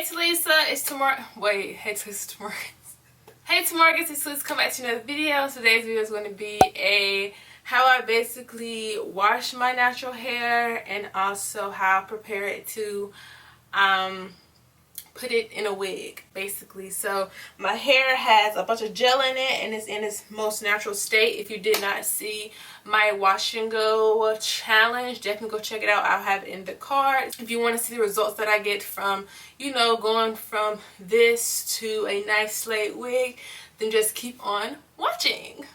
Hey Talisa, it's TaMorgans. Hey TaMorgans. Hey TaMorgans, it's Talisa. Come back to another video. Today's video is going to be how I basically wash my natural hair and also how I prepare it to put it in a wig, basically. So my hair has a bunch of gel in it and it's in its most natural state. If you did not see my wash and go challenge, definitely go check it out. I'll have it in the card. If you want to see the results that I get from, you know, going from this to a nice slate wig, then just keep on watching.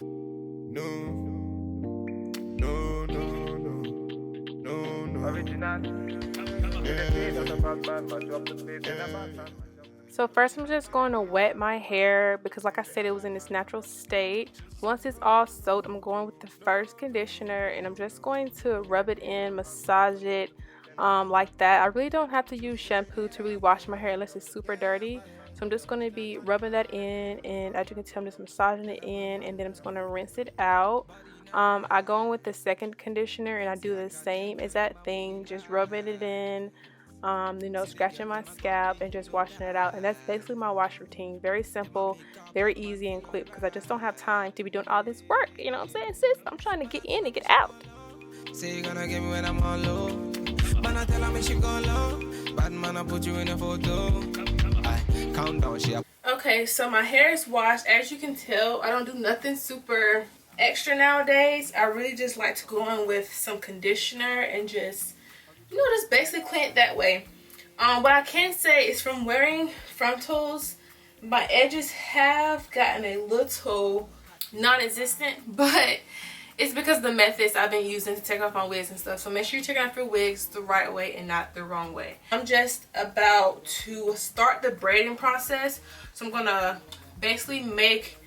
So first I'm just going to wet my hair because like I said, it was in its natural state. Once it's all soaked, I'm going with the first conditioner and I'm just going to rub it in, massage it like that. I really don't have to use shampoo to really wash my hair unless it's super dirty. So I'm just going to be rubbing that in, and as you can tell, I'm just massaging it in, and then I'm just going to rinse it out. I go in with the second conditioner and I do the same exact thing, just rubbing it in, you know, scratching my scalp and just washing it out. And that's basically my wash routine. Very simple, very easy and quick because I just don't have time to be doing all this work. You know what I'm saying, sis? I'm trying to get in and get out. Say you're gonna get me when I'm on low, but I tell me she gone low. Bad man, I put you in a photo. I count down, she. Okay, so my hair is washed. As you can tell, I don't do nothing super extra nowadays. I really just like to go in with some conditioner and just, you know, just basically clean it that way. What I can say is from wearing frontals, my edges have gotten a little non-existent, but it's because of the methods I've been using to take off my wigs and stuff. So make sure you take off your wigs the right way and not the wrong way. I'm just about to start the braiding process. So I'm gonna basically make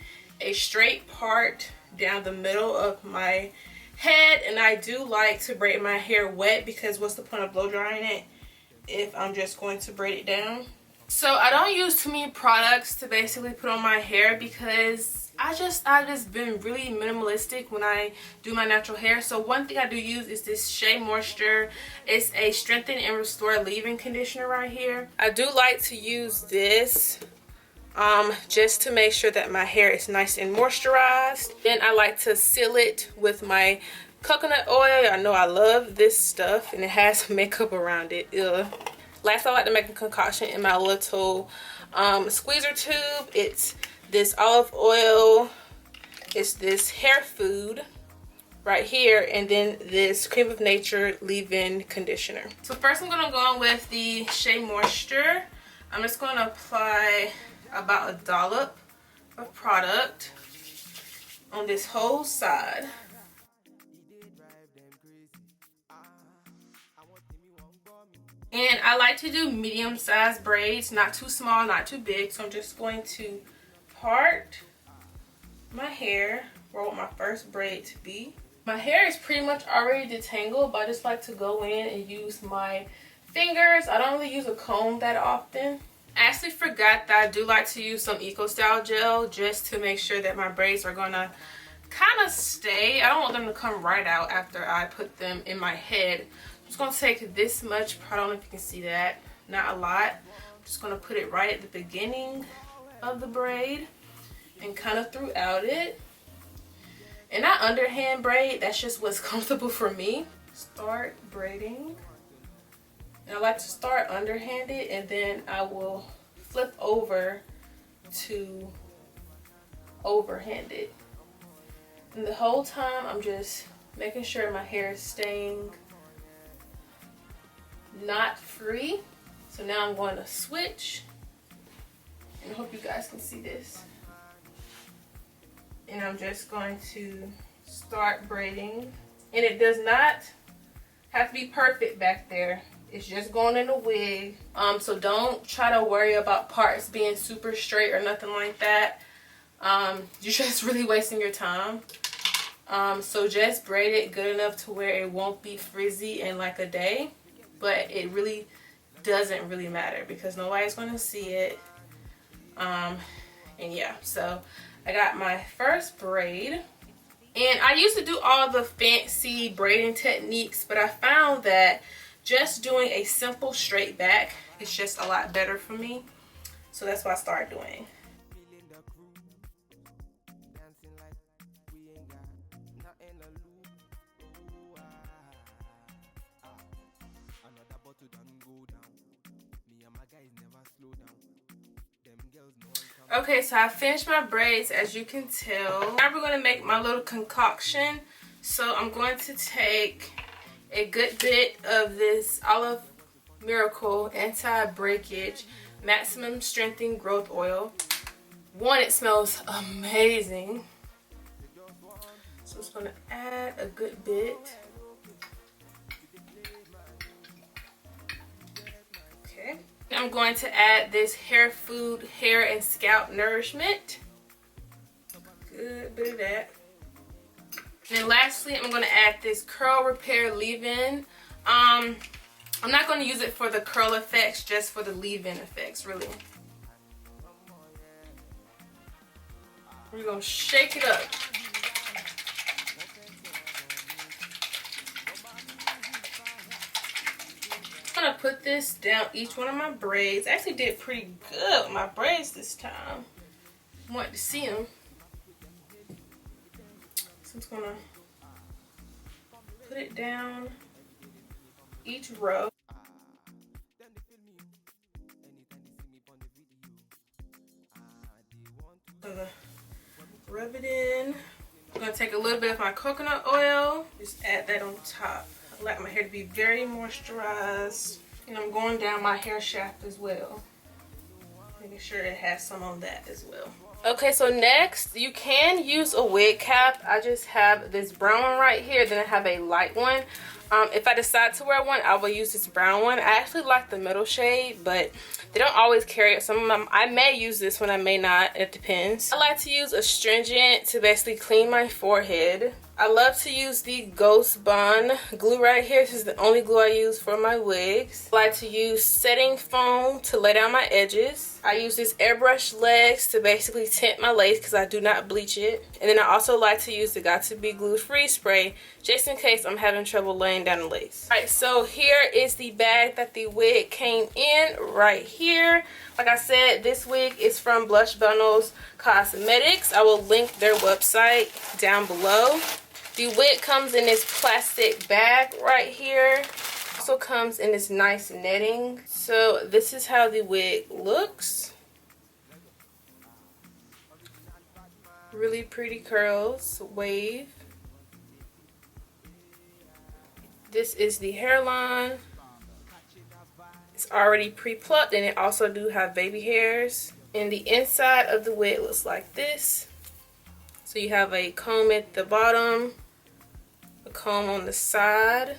a straight part down the middle of my head, and I do like to braid my hair wet because what's the point of blow drying it if I'm just going to braid it down? So I don't use too many products to basically put on my hair because I've just been really minimalistic when I do my natural hair. So one thing I do use is this Shea Moisture. It's a strengthen and restore leave-in conditioner right here. I do like to use this just to make sure that my hair is nice and moisturized. Then I like to seal it with my coconut oil. I know I love this stuff and it has makeup around it. Ugh. Last, I like to make a concoction in my little squeezer tube. It's this olive oil, it's this hair food right here, and then this Cream of Nature leave-in conditioner. So first I'm gonna go on with the Shea Moisture. I'm just gonna apply about a dollop of product on this whole side. And I like to do medium-sized braids, not too small, not too big. So I'm just going to part my hair where I want my first braid to be. My hair is pretty much already detangled, but I just like to go in and use my fingers. I don't really use a comb that often. I actually forgot that I do like to use some Eco Style gel just to make sure that my braids are gonna kind of stay. I don't want them to come right out after I put them in my head. I'm just gonna take this much, I don't know if you can see that, not a lot. I'm just gonna put it right at the beginning of the braid and kind of throughout it. And not underhand braid, that's just what's comfortable for me. Start braiding. And I like to start underhanded and then I will flip over to overhanded. And the whole time I'm just making sure my hair is staying not free. So now I'm going to switch. And I hope you guys can see this. And I'm just going to start braiding. And it does not have to be perfect back there. It's just going in a wig. So don't try to worry about parts being super straight or nothing like that. You're just really wasting your time. So just braid it good enough to where it won't be frizzy in like a day. But it really doesn't really matter because nobody's going to see it. And yeah, so I got my first braid, and I used to do all the fancy braiding techniques, but I found that just doing a simple straight back it's just a lot better for me. So that's what I started doing. Okay, so I finished my braids, as you can tell. Now we're going to make my little concoction. So I'm going to take a good bit of this Olive Miracle Anti-Breakage Maximum Strengthening Growth Oil. One, it smells amazing. So I'm just going to add a good bit. Okay. I'm going to add this Hair Food Hair and Scalp Nourishment. Good bit of that. And then lastly, I'm going to add this Curl Repair Leave-In. I'm not going to use it for the curl effects, just for the leave-in effects, really. We're going to shake it up. I'm going to put this down each one of my braids. I actually did pretty good with my braids this time. I wanted to see them. So I'm just going to put it down each row. Rub it in. I'm going to take a little bit of my coconut oil. Just add that on top. I like my hair to be very moisturized. And I'm going down my hair shaft as well. Making sure it has some on that as well. Okay, so next you can use a wig cap. I just have this brown one right here, then I have a light one. If I decide to wear one, I will use this brown one. I actually like the middle shade, but they don't always carry it. Some of them, I may use this one, I may not. It depends. I like to use astringent to basically clean my forehead. I love to use the Ghost Bond glue right here. This is the only glue I use for my wigs. I like to use setting foam to lay down my edges. I use this airbrush legs to basically tint my lace because I do not bleach it. And then I also like to use the Got To Be Glue Freeze Spray just in case I'm having trouble laying down the lace. Alright, so here is the bag that the wig came in right here. Like I said, this wig is from Blush Bundles Cosmetics. I will link their website down below. The wig comes in this plastic bag right here. Also comes in this nice netting. So this is how the wig looks. Really pretty curls, wave. This is the hairline. It's already pre-plucked, and it also do have baby hairs. And the inside of the wig looks like this. So you have a comb at the bottom, a comb on the side,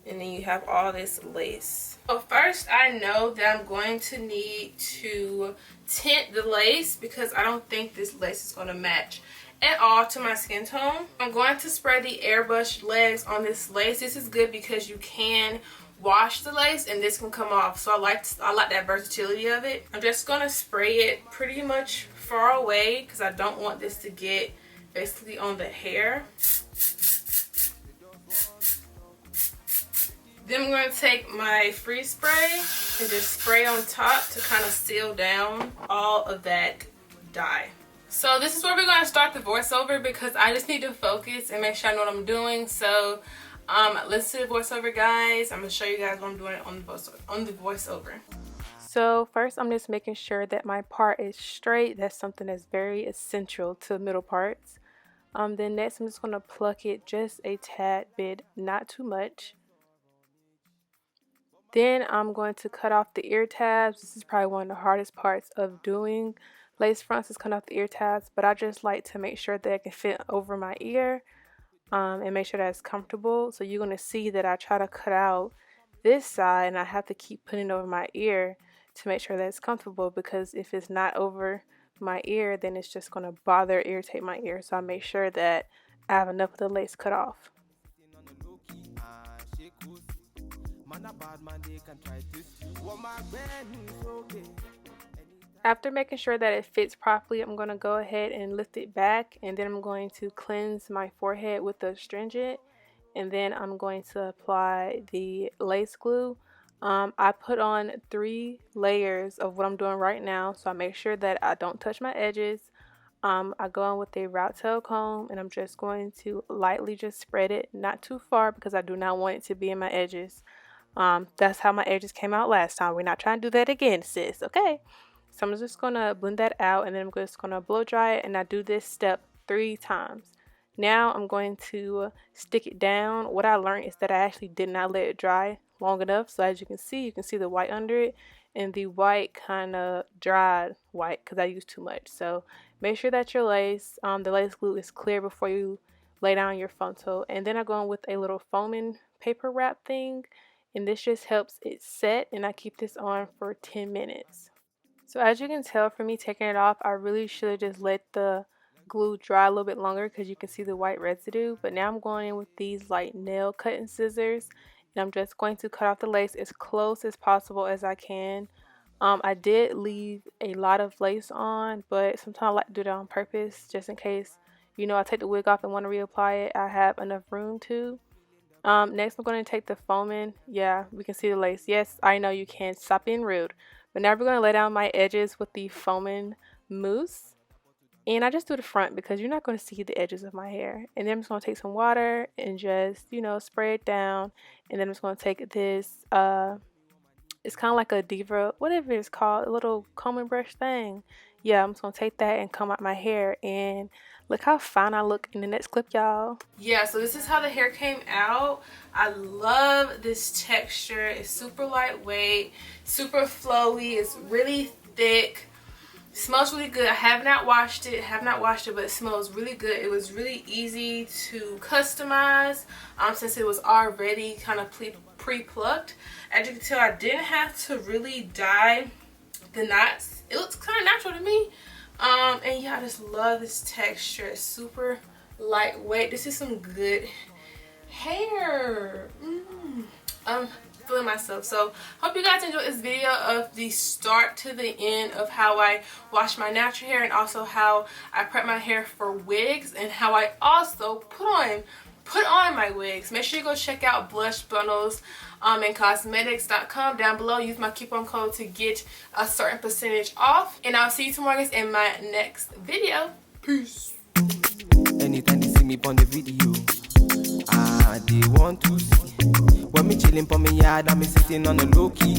and then you have all this lace. So first, I know that I'm going to need to tint the lace because I don't think this lace is going to match at all to my skin tone. I'm going to spray the airbrush legs on this lace. This is good because you can wash the lace and this can come off. So I like that versatility of it. I'm just going to spray it pretty much far away because I don't want this to get basically on the hair. Then I'm going to take my freeze spray and just spray on top to kind of seal down all of that dye. So this is where we're going to start the voiceover because I just need to focus and make sure I know what I'm doing. So listen to the voiceover, guys. I'm going to show you guys what I'm doing on the voiceover. So first I'm just making sure that my part is straight. That's something that's very essential to middle parts. Then next I'm just going to pluck it just a tad bit, not too much. Then I'm going to cut off the ear tabs. This is probably one of the hardest parts of doing lace fronts is cutting off the ear tabs, but I just like to make sure that it can fit over my ear and make sure that it's comfortable. So you're going to see that I try to cut out this side and I have to keep putting it over my ear to make sure that it's comfortable, because if it's not over my ear, then it's just going to bother, irritate my ear. So I make sure that I have enough of the lace cut off. After making sure that it fits properly, I'm going to go ahead and lift it back, and then I'm going to cleanse my forehead with the astringent, and then I'm going to apply the lace glue. I put on 3 layers of what I'm doing right now, so I make sure that I don't touch my edges. I go in with a route tail comb, and I'm just going to lightly just spread it, not too far because I do not want it to be in my edges. That's how my edges came out last time. We're not trying to do that again, sis. Okay. So I'm just gonna blend that out, and then I'm just gonna blow dry it, and I do this step 3 times. Now I'm going to stick it down. What I learned is that I actually did not let it dry long enough. So as you can see the white under it, and the white kind of dried white because I used too much. So make sure that your lace, the lace glue is clear before you lay down your frontal. And then I go in with a little foaming paper wrap thing, and this just helps it set, and I keep this on for 10 minutes. So as you can tell from me taking it off, I really should have just let the glue dry a little bit longer because you can see the white residue. But now I'm going in with these like nail cutting scissors, and I'm just going to cut off the lace as close as possible as I can. I did leave a lot of lace on, but sometimes I like to do that on purpose just in case, I take the wig off and want to reapply it. I have enough room to. Next I'm going to take the foaming. Yeah, we can see the lace. Yes, I know you can. Stop being rude. But now we're going to lay down my edges with the foaming mousse. And I just do the front because you're not going to see the edges of my hair. And then I'm just going to take some water and just, spray it down. And then I'm just going to take this, it's kind of like a diva, whatever it's called, a little combing brush thing. Yeah, I'm just going to take that and comb out my hair. And look how fine I look in the next clip, y'all. Yeah, so this is how the hair came out. I love this texture. It's super lightweight, super flowy. It's really thick. Smells really good. I have not washed it, but it smells really good. It was really easy to customize since it was already kind of pre-plucked. As you can tell, I didn't have to really dye the knots. It looks kind of natural to me. And yeah, I just love this texture. It's super lightweight. This is some good hair. I'm feeling myself. So hope you guys enjoyed this video of the start to the end of how I wash my natural hair, and also how I prep my hair for wigs, and how I also put on my wigs. Make sure you go check out Blush Bundles and cosmetics.com down below. Use my coupon code to get a certain percentage off, and I'll see you tomorrow guys in my next video. Peace. Anytime they see me on the video, they want to see. When me chilling for me yard, I'm sitting on the low key.